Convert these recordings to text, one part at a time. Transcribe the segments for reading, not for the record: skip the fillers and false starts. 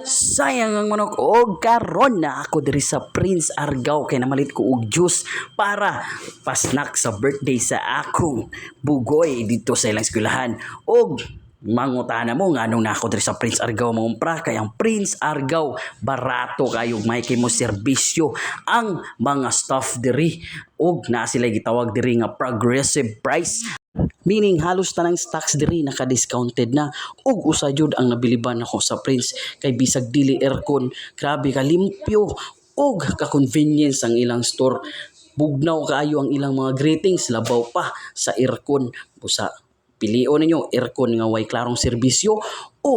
Sayang ang manok og karon na ako diri sa Prince Argao kay namalit ko og juice para pasnak sa birthday sa akong bugoy dito sa ilang eskwelahan. Og mangutana mo nga nung nako diri sa Prince Argao mangumpra kay ang Prince Argao barato kayo may kay mo serbisyo ang mga staff diri og naa sila gitawag diri nga progressive price. Meaning halos tanang stocks diri naka-discounted na ug usa jud ang nabiliban ako sa Prince kay bisag dili aircon grabe ka limpyo ug ka-convenience ang ilang store. Bugnaw kaayo ang ilang mga greetings labaw pa sa aircon. Busa pilion ninyo aircon nga way klarong serbisyo o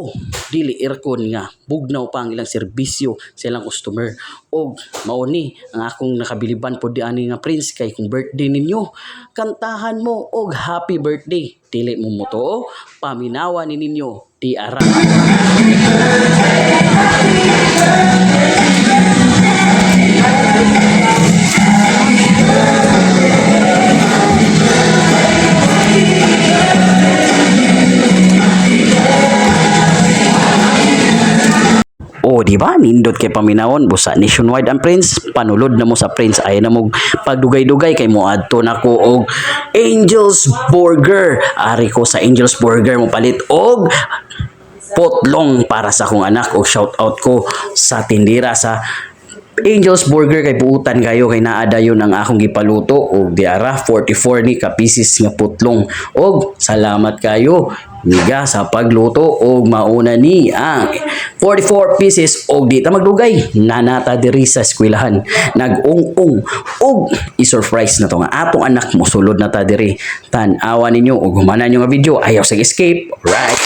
dili aircon nga bugnaw pa ang ilang serbisyo sa ilang customer. Og mao ni ang akong nakabiliban pod di ani nga Prince kay kung birthday ninyo kantahan mo og happy birthday dili mo moto paminawa ni ninyo di ara. O di ba nindot kay paminawon busa nationwide ang Prince panulod na mo sa Prince ay na mo pagdugay-dugay kay mo adto nako og Angel's Burger ari ko sa Angel's Burger mo palit og potlong para sa akong anak og shout out ko sa tindira sa Angel's Burger kay buutan kayo kay naa dayon ang akong gipaluto og diara 44 ni ka pieces nga putlong og salamat kayo niga sa pagluto og mauna ni ang 44 pieces og di ta magdugay nanata diri sa eskwelahan nag-ung-ung og i-surprise na to nga atong anak mo sulod na ta diri tan-awa ninyo og humanan nyo nga video ayaw sa escape right.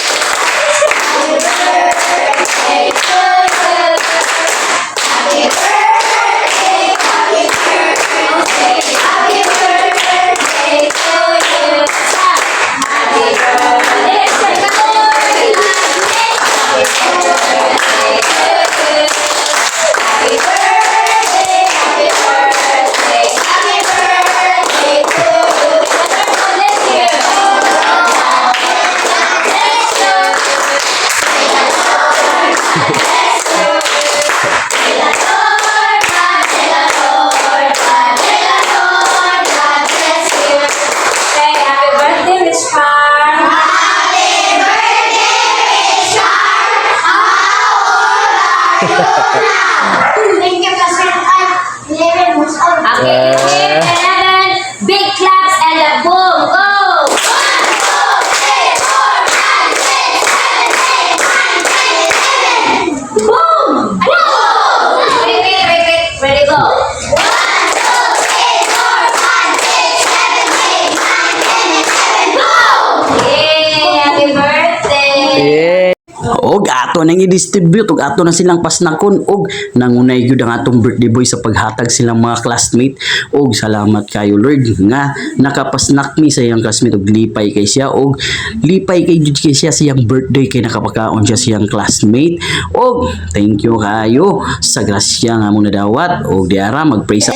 Thank you, okay, 11. Big claps and a boom. Go! 1, 2, 3, 4, 5, 6, 7, 8, 9, 10, 11. Boom! Boom! Wait. Ready, go. 1, 2, 3, 4, 5, 6, 7, 8, 9, 10, 11. Boom! Yay! Happy birthday! Og ato nang i-distribute og ato na silang pasnakon og nangunay gyud ang atong birthday boy sa paghatag silang mga classmate og salamat kayo Lord nga nakapasnak mi sa iyang classmate og lipay kay siya og lipay kay jud kay siya siyang birthday kay nakapakaon siya siyang classmate og thank you kayo sa grasya nga mo nadawat og diara mag-pray sa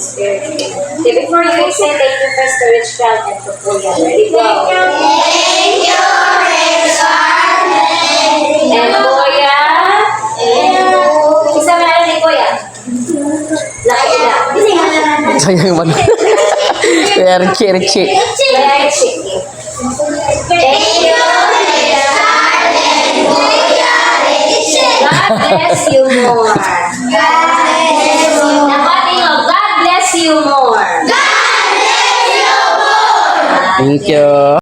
Okay, before you say thank you first to Rich Child and to Kuya. Ready, go. Thank you, Rich Child. And Kuya. Isa na rin ni Kuya. Laki na. sayang man kaya Richie Thank you, Rich Child and Kuya Rich. God bless you more. God bless you more. God bless you more. thank you.